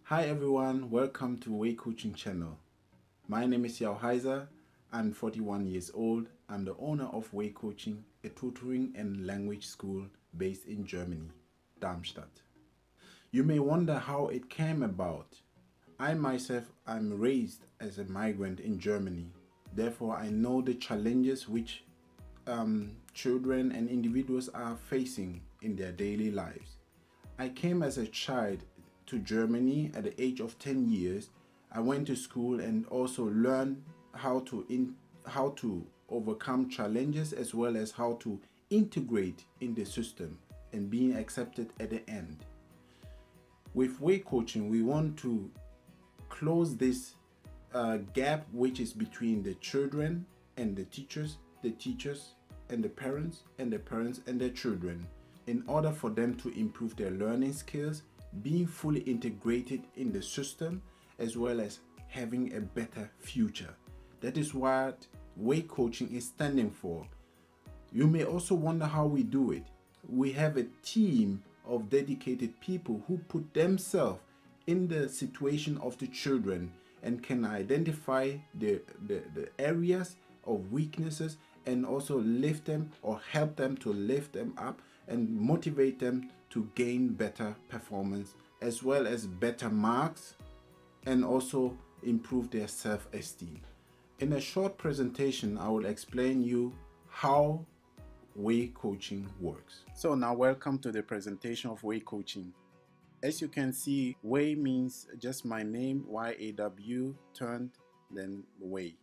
Hi everyone, welcome to Way Coaching channel. My name is Yao Heiser. I'm 41 years old. I'm the owner of Way Coaching, a tutoring and language school based in Germany, Darmstadt. You may wonder how it came about. I myself am raised as a migrant in Germany. Therefore, I know the challenges which children and individuals are facing in their daily lives. I came as a child to Germany at the age of 10 years. I went to school and also learned how to overcome challenges as well as how to integrate in the system and being accepted at the end. With Way Coaching, we want to close this gap which is between the children and the teachers and the parents, and the parents and their children, in order for them to improve their learning skills, being fully integrated in the system, as well as having a better future. That is what Way Coaching is standing for. You may also wonder how we do it. We have a team of dedicated people who put themselves in the situation of the children and can identify the areas of weaknesses and also lift them or help them to lift them up and motivate them to gain better performance as well as better marks and also improve their self-esteem. In a short presentation, I will explain you how Way Coaching works. So now welcome to the presentation of Way Coaching. As you can see, Way means just my name, Y-A-W, turned, then Way.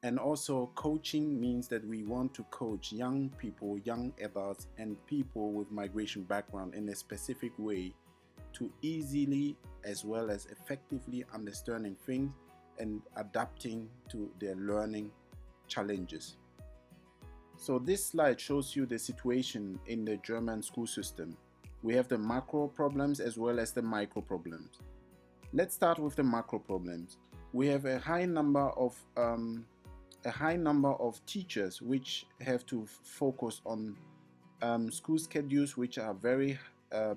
And also coaching means that we want to coach young people, young adults, and people with migration background in a specific way to easily as well as effectively understanding things and adapting to their learning challenges. So this slide shows you the situation in the German school system. We have the macro problems as well as the micro problems. Let's start with the macro problems. We have a high number of teachers which have to focus on school schedules which are very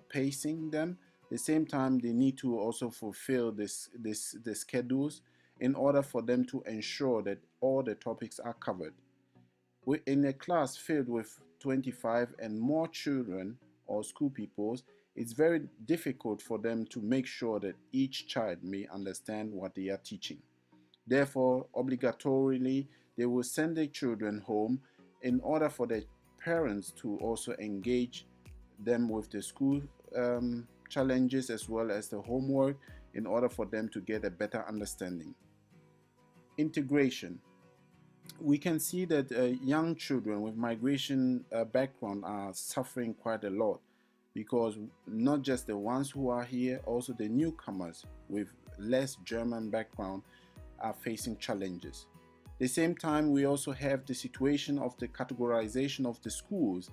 pacing them. At the same time, they need to also fulfill the schedules in order for them to ensure that all the topics are covered. In a class filled with 25 and more children or school pupils, it's very difficult for them to make sure that each child may understand what they are teaching. Therefore, obligatorily, they will send their children home in order for their parents to also engage them with the school challenges as well as the homework in order for them to get a better understanding. Integration. We can see that young children with migration background are suffering quite a lot, because not just the ones who are here, also the newcomers with less German background are facing challenges. At the same time, we also have the situation of the categorization of the schools,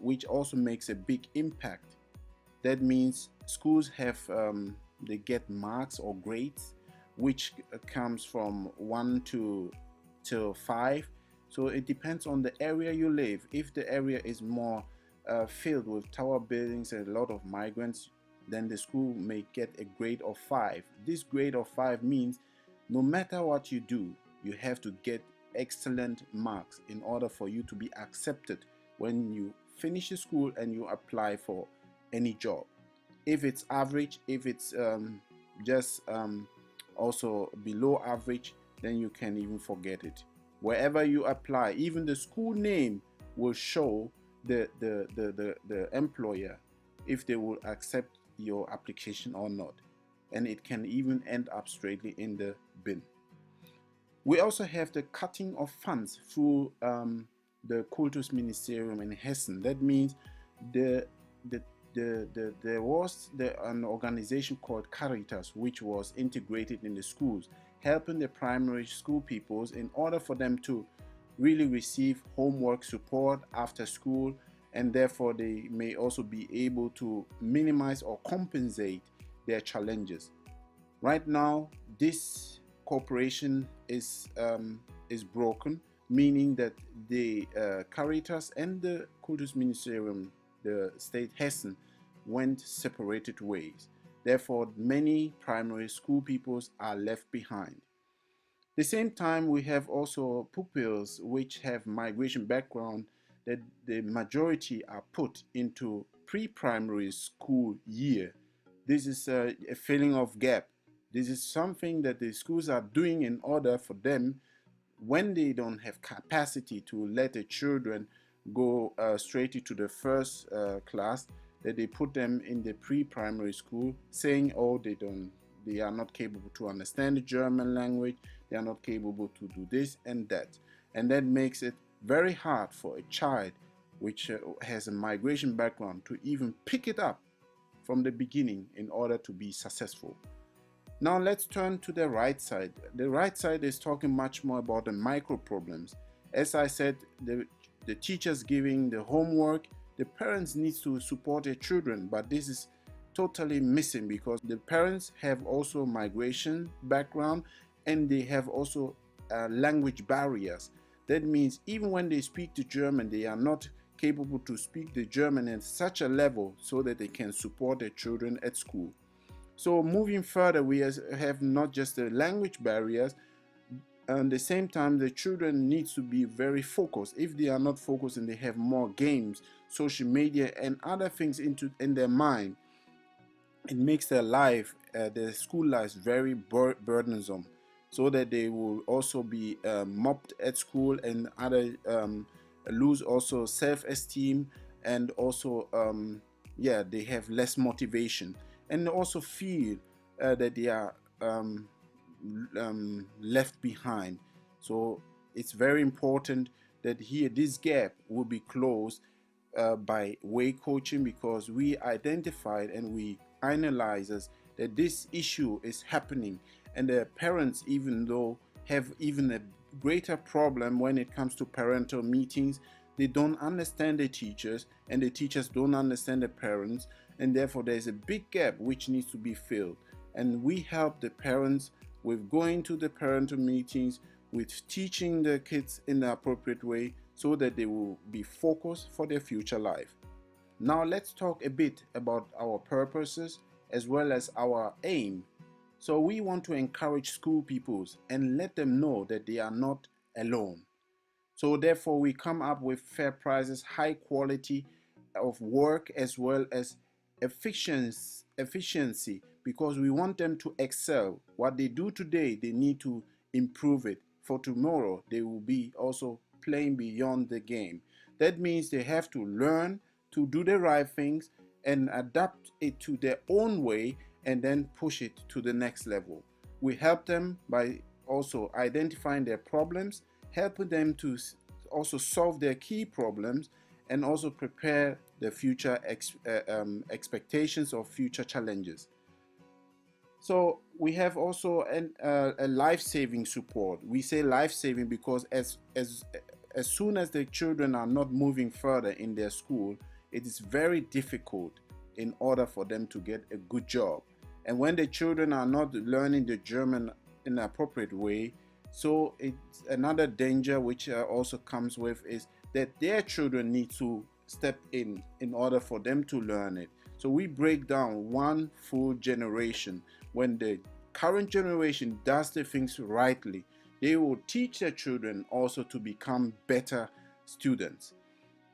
which also makes a big impact. That means schools have they get marks or grades which comes from 1 to 5. So it depends on the area you live. If the area is more filled with tower buildings and a lot of migrants, then the school may get a grade of 5. This grade of 5 means no matter what you do, you have to get excellent marks in order for you to be accepted when you finish the school and you apply for any job. If it's average, if it's just also below average, then you can even forget it. Wherever you apply, even the school name will show the employer if they will accept your application or not. And it can even end up straightly in the bin. We also have the cutting of funds through the Kultusministerium in Hessen. That means there was an organization called Caritas, which was integrated in the schools, helping the primary school pupils in order for them to really receive homework support after school, and therefore they may also be able to minimize or compensate their challenges. Right now, this cooperation is broken, meaning that the Caritas and the Kultusministerium, the state Hessen, went separated ways. Therefore, many primary school pupils are left behind. The same time, we have also pupils which have migration background that the majority are put into pre-primary school year. This is a filling of gap. This is something that the schools are doing in order for them, when they don't have capacity to let the children go straight into the first class, that they put them in the pre-primary school, saying, oh, they are not capable to understand the German language, they are not capable to do this and that. And that makes it very hard for a child which has a migration background to even pick it up from the beginning in order to be successful. Now let's turn to the right side. The right side is talking much more about the micro problems. As I said, the teachers giving the homework, the parents need to support their children, but this is totally missing because the parents have also migration background and they have also language barriers. That means even when they speak the German, they are not capable to speak the German at such a level so that they can support their children at school. So moving further, we have not just the language barriers, at the same time the children need to be very focused. If they are not focused and they have more games, social media and other things in their mind, it makes their life, their school lives very burdensome, so that they will also be mobbed at school and other lose also self-esteem, and also they have less motivation and also feel that they are left behind. So it's very important that here this gap will be closed by way coaching, because we identified and we analyzes that this issue is happening, and the parents, even though have even a greater problem when it comes to parental meetings, they don't understand the teachers and the teachers don't understand the parents, and therefore there's a big gap which needs to be filled. And we help the parents with going to the parental meetings, with teaching the kids in the appropriate way so that they will be focused for their future life. Now let's talk a bit about our purposes as well as our aim. So we want to encourage school pupils and let them know that they are not alone. So therefore we come up with fair prices, high quality of work, as well as efficiency, because we want them to excel. What they do today, they need to improve it. For tomorrow, they will be also playing beyond the game. That means they have to learn to do the right things and adapt it to their own way and then push it to the next level. We help them by also identifying their problems, helping them to also solve their key problems, and also prepare the future expectations of future challenges. So we have also a life-saving support. We say life-saving because as soon as the children are not moving further in their school, it is very difficult in order for them to get a good job. And when the children are not learning the German in an appropriate way, so it's another danger which also comes with is that their children need to step in order for them to learn it. So we break down one full generation. When the current generation does the things rightly, they will teach their children also to become better students.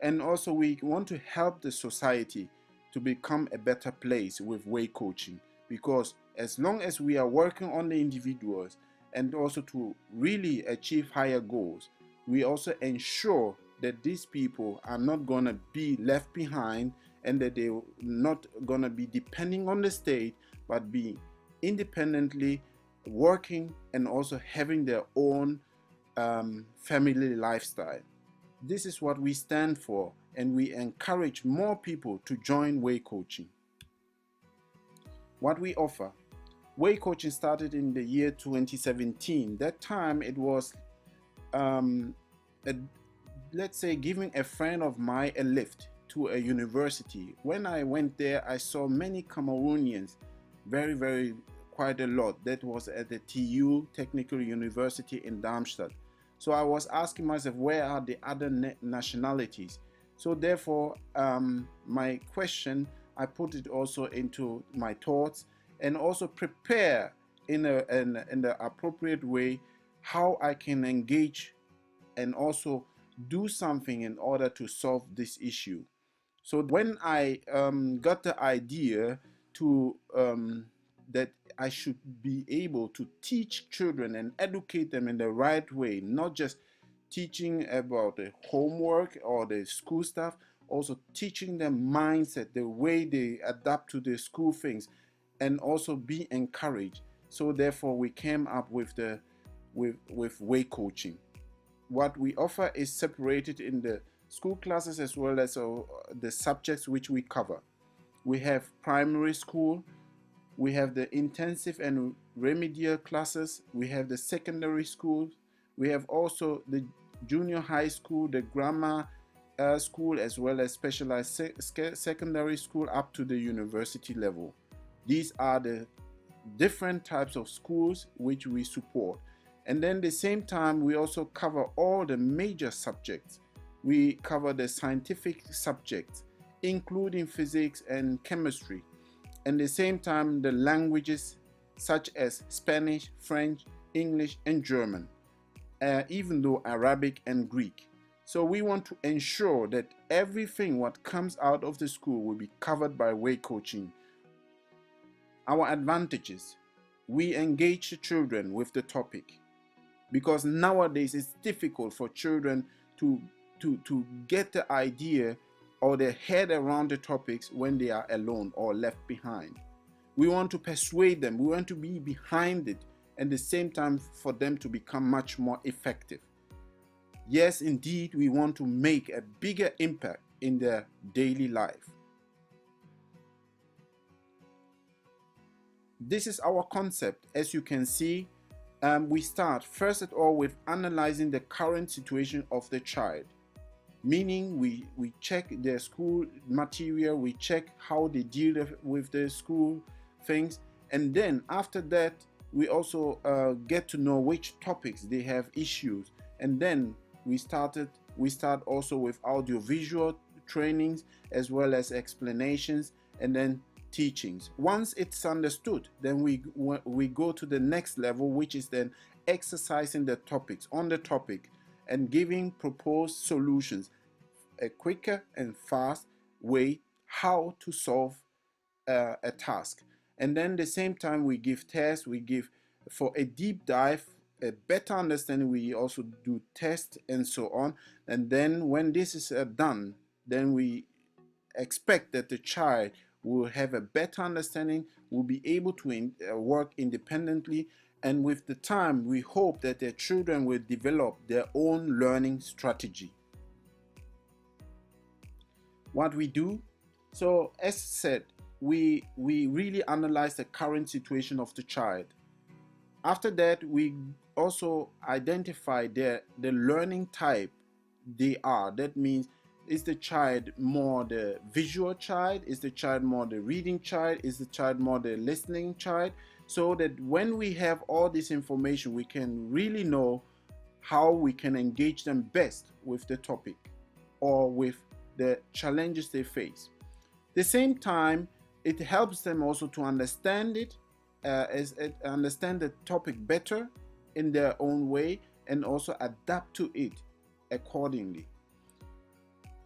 And also we want to help the society to become a better place with way coaching, because as long as we are working on the individuals and also to really achieve higher goals, we also ensure that these people are not going to be left behind, and that they're not going to be depending on the state, but be independently working and also having their own family lifestyle. This is what we stand for, and we encourage more people to join way coaching. What we offer: way coaching started in the year 2017. That time it was let's say giving a friend of mine a lift to a university. When I went there, I saw many Cameroonians, quite a lot. That was at the TU Technical University in Darmstadt. So I was asking myself, where are the other nationalities? So therefore, my question, I put it also into my thoughts, and also prepare in the appropriate way how I can engage and also do something in order to solve this issue. So when I got the idea to that I should be able to teach children and educate them in the right way, not just teaching about the homework or the school stuff, also teaching them mindset, the way they adapt to the school things, and also be encouraged. So therefore, we came up with the with way coaching. What we offer is separated in the school classes as well as the subjects which we cover. We have primary school, we have the intensive and remedial classes, we have the secondary school, we have also the junior high school, the grammar school, as well as specialized secondary school up to the university level. These are the different types of schools which we support. And then at the same time, we also cover all the major subjects. We cover the scientific subjects, including physics and chemistry. And at the same time, the languages such as Spanish, French, English, and German, even though Arabic and Greek. So we want to ensure that everything what comes out of the school will be covered by way coaching. Our advantages: we engage the children with the topic, because nowadays it's difficult for children to get the idea or their head around the topics when they are alone or left behind. We want to persuade them, we want to be behind it, and at the same time for them to become much more effective. Yes, indeed, we want to make a bigger impact in their daily life. This is our concept. As you can see, we start first of all with analyzing the current situation of the child, meaning we check their school material, we check how they deal with the school things, and then after that we also get to know which topics they have issues, and then we start also with audiovisual trainings as well as explanations, and then teachings. Once it's understood, then we go to the next level, which is then exercising the topics on the topic and giving proposed solutions, a quicker and fast way how to solve a task. And then at the same time we give tests, we give for a deep dive, a better understanding, we also do tests and so on. And then when this is done, then we expect that the child will have a better understanding, will be able to work independently, and with the time we hope that their children will develop their own learning strategy. What we do, so as said, we really analyze the current situation of the child. After that, we also identify the learning type they are. That means, is the child more the visual child? Is the child more the reading child? Is the child more the listening child? So that when we have all this information, we can really know how we can engage them best with the topic or with the challenges they face. At the same time, it helps them also to understand it, understand the topic better in their own way, and also adapt to it accordingly.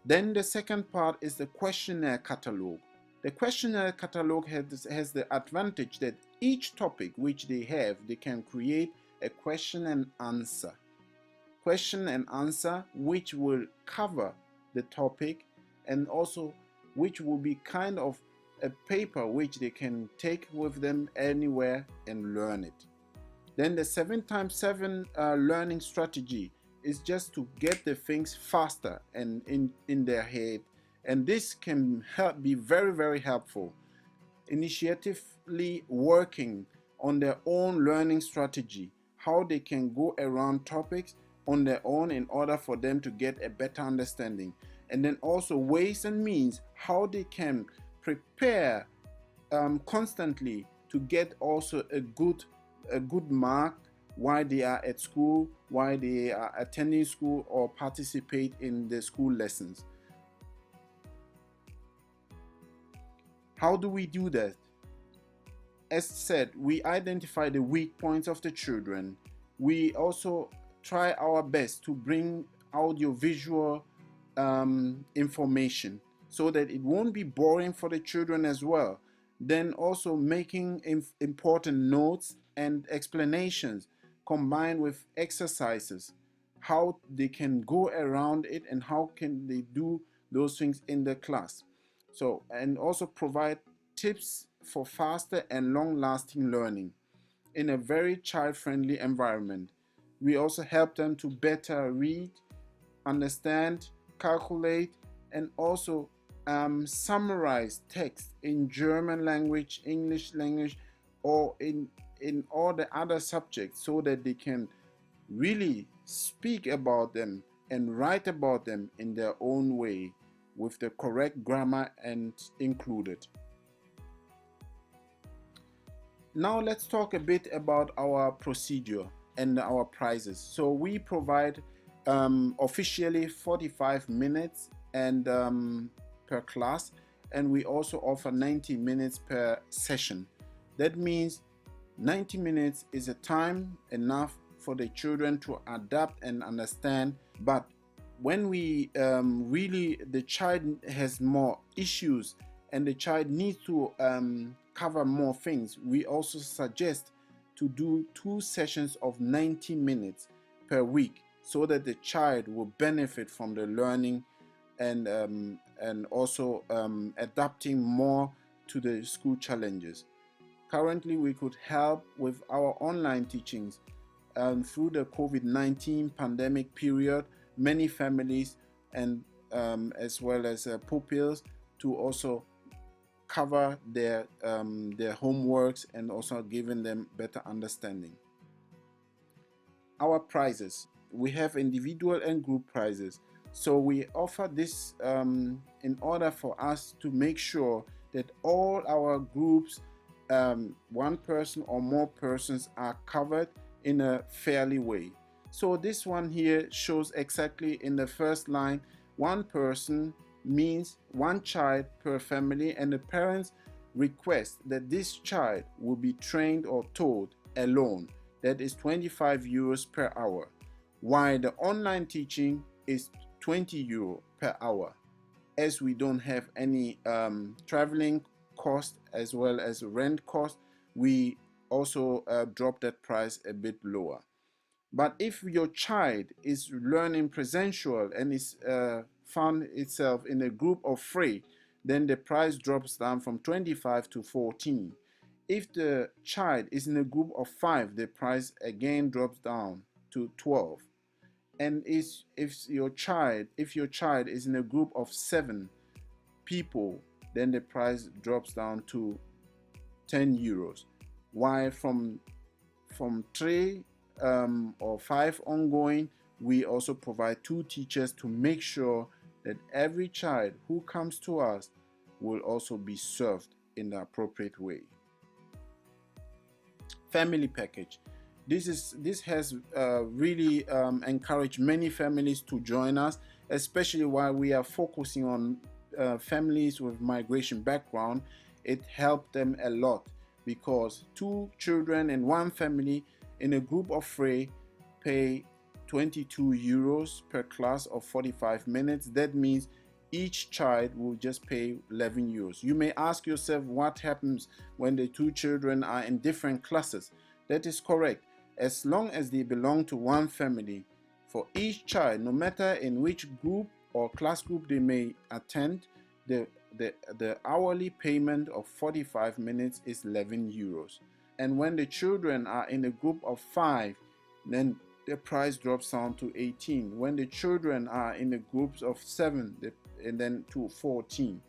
Then the second part is the questionnaire catalog. The questionnaire catalog has the advantage that each topic which they have, they can create a question and answer. Question and answer which will cover the topic, and also which will be kind of a paper which they can take with them anywhere and learn it. Then the 7x7 learning strategy is just to get the things faster and in their head, and this can be very, very helpful. Initiatively working on their own learning strategy, how they can go around topics on their own in order for them to get a better understanding, and then also ways and means how they can prepare constantly to get also a good mark while they are at school, while they are attending school or participate in the school lessons. How do we do that? as said, we identify the weak points of the children. We also try our best to bring audiovisual information so that it won't be boring for the children as well. Then also making important notes and explanations combined with exercises, how they can go around it and how can they do those things in the class. So, and also provide tips for faster and long-lasting learning in a very child-friendly environment. We also help them to better read, understand, calculate, and also summarize text in German language, English language, or in all the other subjects so that they can really speak about them and write about them in their own way with the correct grammar and included. Now let's talk a bit about our procedure and our prices. So we provide officially 45 minutes and per class, and we also offer 90 minutes per session. That means 90 minutes is a time enough for the children to adapt and understand, but when we really, the child has more issues and the child needs to cover more things, we also suggest to do 2 sessions of 90 minutes per week so that the child will benefit from the learning and also adapting more to the school challenges. Currently, we could help with our online teachings. Through the COVID-19 pandemic period, many families and as well as pupils to also cover their homeworks and also giving them better understanding. Our prizes, we have individual and group prizes. So we offer this in order for us to make sure that all our groups, one person or more persons, are covered in a fairly way. So this one here shows exactly in the first line, one person means one child per family, and the parents request that this child will be trained or taught alone. That is 25 euros per hour, while the online teaching is 20 euro per hour. As we don't have any traveling cost as well as rent cost, we also drop that price a bit lower. But if your child is learning presential and is found itself in a group of 3, then the price drops down from 25 to 14. If the child is in a group of 5, the price again drops down to 12. And if your child is in a group of 7 people, then the price drops down to 10 euros. While from 3 or 5 ongoing, we also provide 2 teachers to make sure that every child who comes to us will also be served in the appropriate way. Family package. This has really encouraged many families to join us, especially while we are focusing on families with migration background. It helped them a lot because 2 children and 1 family in a group of 3 pay 22 euros per class of 45 minutes. That means each child will just pay 11 euros. You may ask yourself what happens when the 2 children are in different classes. That is correct. As long as they belong to one family, for each child, no matter in which group or class group they may attend, the hourly payment of 45 minutes is 11 euros. And when the children are in a group of 5, then the price drops down to 18. When the children are in the groups of 7, and then to 14.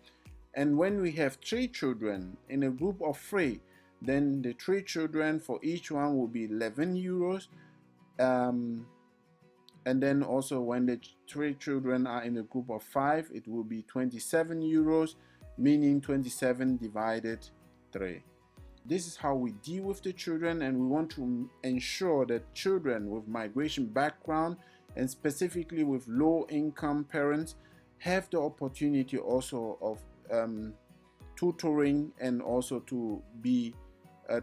And when we have 3 children in a group of 3, then the 3 children for each one will be 11 euros. And then also when the 3 children are in a group of 5, it will be 27 euros, meaning 27 divided 3. This is how we deal with the children, and we want to ensure that children with migration background and specifically with low income parents have the opportunity also of tutoring and also to be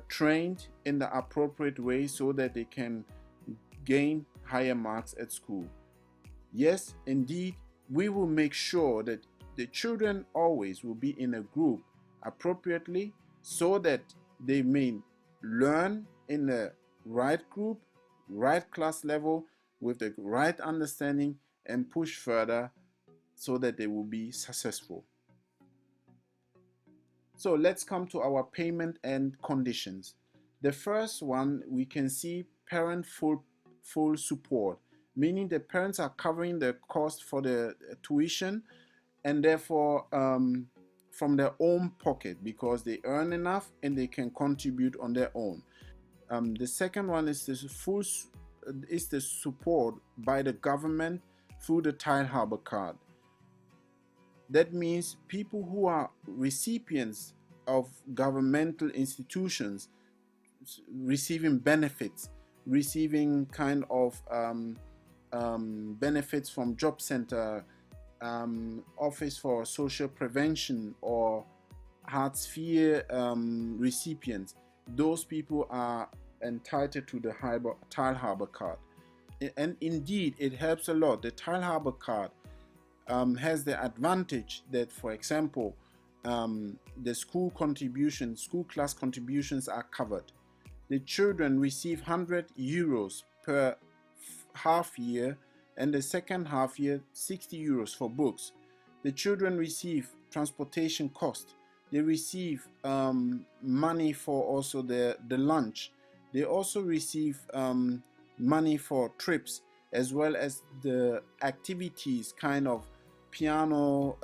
trained in the appropriate way so that they can gain higher marks at school. Yes, indeed, we will make sure that the children always will be in a group appropriately so that they may learn in the right group, right class level, with the right understanding, and push further so that they will be successful. So let's come to our payment and conditions. The first one, we can see parent full support, meaning the parents are covering the cost for the tuition, and therefore from their own pocket, because they earn enough and they can contribute on their own. The second one is the support by the government through the Teilhabe card. That means people who are recipients of governmental institutions receiving benefits, receiving kind of benefits from job center, office for social prevention, or Hartz-IV recipients. Those people are entitled to the Teilhabe card. And indeed, it helps a lot. The Teilhabe card has the advantage that, for example, the school class contributions are covered. The children receive 100 euros per half year, and the second half year 60 euros for books. The children receive transportation cost. They receive money for also the lunch. They also receive money for trips, as well as the activities, kind of piano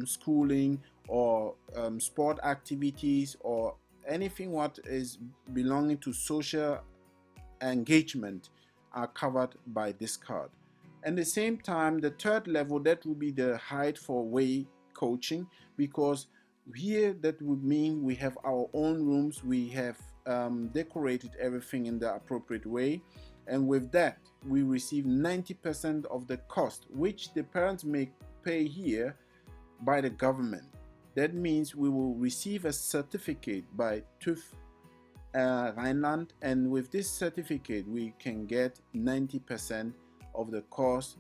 schooling, or sport activities, or anything what is belonging to social engagement are covered by this card. At the same time, the third level, that will be the height for way coaching, because here that would mean we have our own rooms, we have decorated everything in the appropriate way, and with that we receive 90% of the cost, which the parents may pay here by the government. That means we will receive a certificate by TÜV Rhineland, and with this certificate we can get 90% of the cost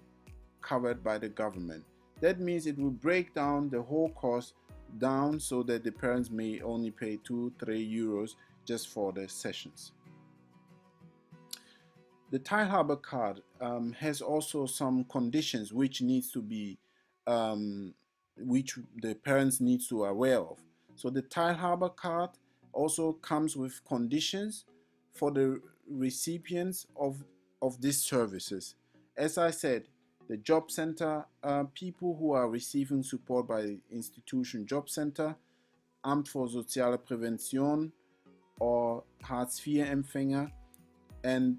covered by the government. That means it will break down the whole cost down so that the parents may only pay 2-3 euros just for the sessions. The Teilhabe card has also some conditions which needs to be which the parents need to be aware of. So the Teilhabe card also comes with conditions for the recipients of these services. As I said, the job center, people who are receiving support by the institution job center, Amt für soziale Prävention, or Hartz-IV-Empfänger, and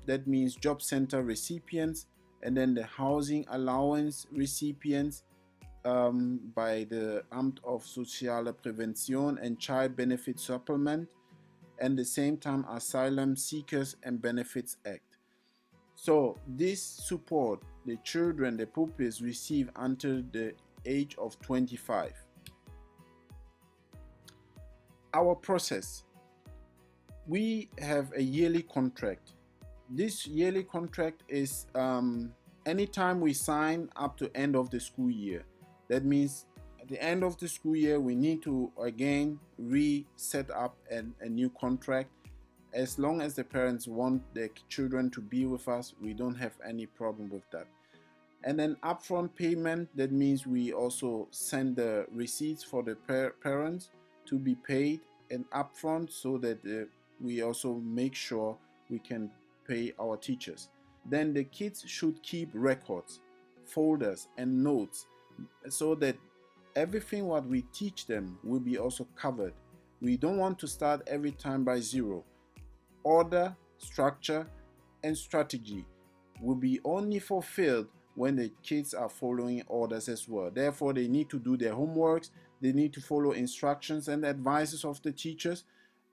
that means job center recipients, and then the housing allowance recipients by the Amt of soziale Prävention and Child Benefit Supplement, and the same time Asylum Seekers and Benefits Act. So this support the children, the pupils, receive until the age of 25. Our process. We have a yearly contract. This yearly contract is anytime we sign up to end of the school year. That means at the end of the school year we need to again reset up a new contract. As long as the parents want their children to be with us, we don't have any problem with that. And then upfront payment, that means we also send the receipts for the parents to be paid and upfront, so that we also make sure we can pay our teachers. Then the kids should keep records, folders and notes, so that everything what we teach them will be also covered. We don't want to start every time by zero. Order, structure and strategy will be only fulfilled when the kids are following orders as well. Therefore, they need to do their homeworks, they need to follow instructions and advices of the teachers,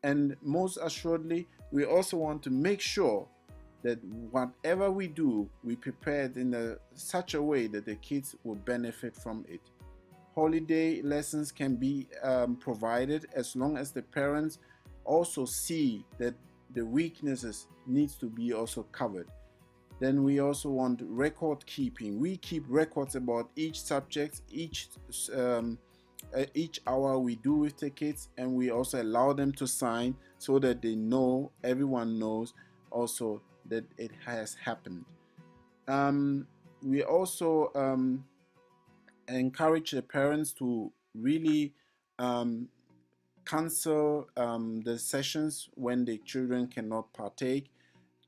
and most assuredly, we also want to make sure that whatever we do, we prepare it in such a way that the kids will benefit from it. Holiday lessons can be provided as long as the parents also see that the weaknesses needs to be also covered. Then we also want record keeping. We keep records about each subject, each hour we do with the kids, and we also allow them to sign so that they know, everyone knows also that it has happened. We also encourage the parents to really cancel the sessions when the children cannot partake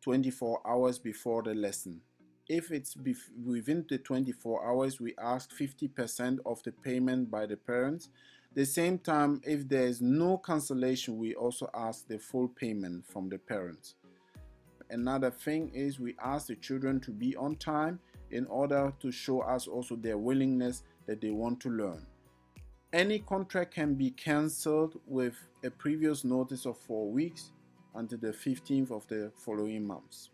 24 hours before the lesson. If it's within the 24 hours, we ask 50% of the payment by the parents. The same time, if there is no cancellation, we also ask the full payment from the parents. Another thing is we ask the children to be on time in order to show us also their willingness that they want to learn. Any contract can be cancelled with a previous notice of 4 weeks until the 15th of the following months.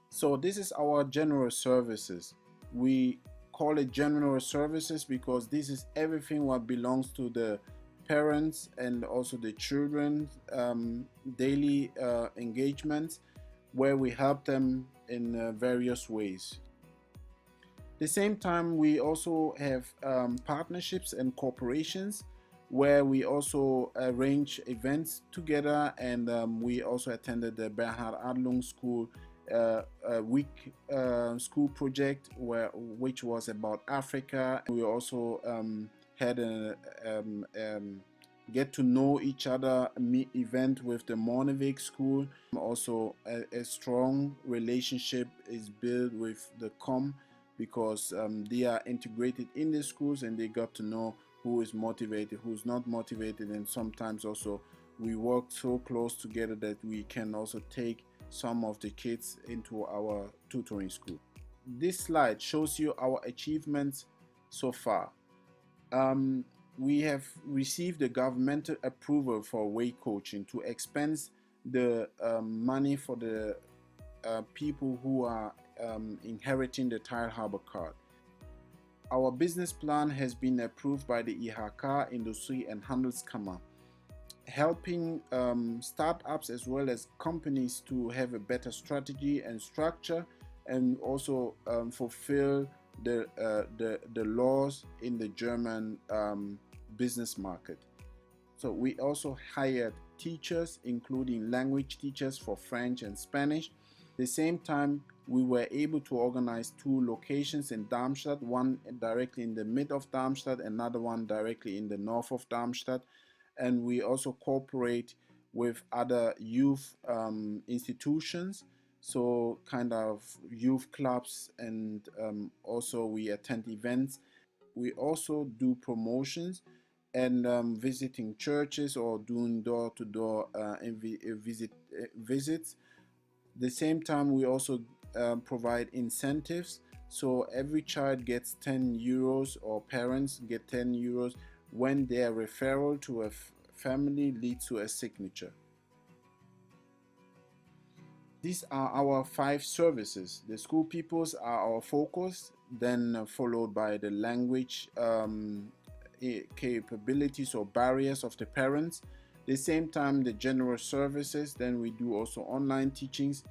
So this is our general services. We call it general services because this is everything what belongs to the parents and also the children's daily engagements, where we help them in various ways. At the same time, we also have partnerships and corporations where we also arrange events together, and we also attended the Bernhard Adlung School week school project which was about Africa. We also had a get to know each other event with the Monevik school. Also a strong relationship is built with the COM because they are integrated in the schools and they got to know who is motivated, who's not motivated, and sometimes also we work so close together that we can also take some of the kids into our tutoring school. This slide shows you our achievements so far. We have received the governmental approval for way coaching to expense the money for the people who are inheriting the Tile Harbor card. Our business plan has been approved by the IHK Industrie- and Handelskammer, helping startups as well as companies to have a better strategy and structure, and also fulfill the laws in the German business market. So we also hired teachers, including language teachers for French and Spanish. At the same time, we were able to organize 2 locations in Darmstadt, one directly in the mid of Darmstadt, another one directly in the north of Darmstadt. And we also cooperate with other youth institutions, so kind of youth clubs, and also we attend events. We also do promotions and visiting churches or doing door-to-door visits. At the same time, we also provide incentives, so every child gets 10 euros or parents get 10 euros when their referral to a family leads to a signature. These are our 5 services. The school pupils are our focus, then followed by the language capabilities or barriers of the parents. At the same time, the general services, then we do also online teachings.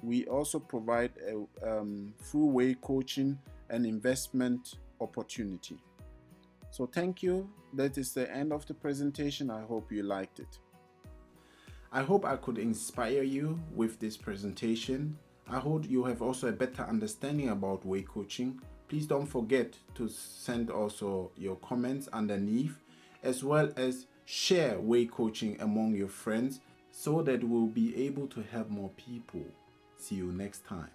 We also provide a full way coaching and investment opportunity. So thank you. That is the end of the presentation. I hope you liked it. I hope I could inspire you with this presentation. I hope you have also a better understanding about way coaching. Please don't forget to send also your comments underneath, as well as share way coaching among your friends so that we'll be able to help more people. See you next time.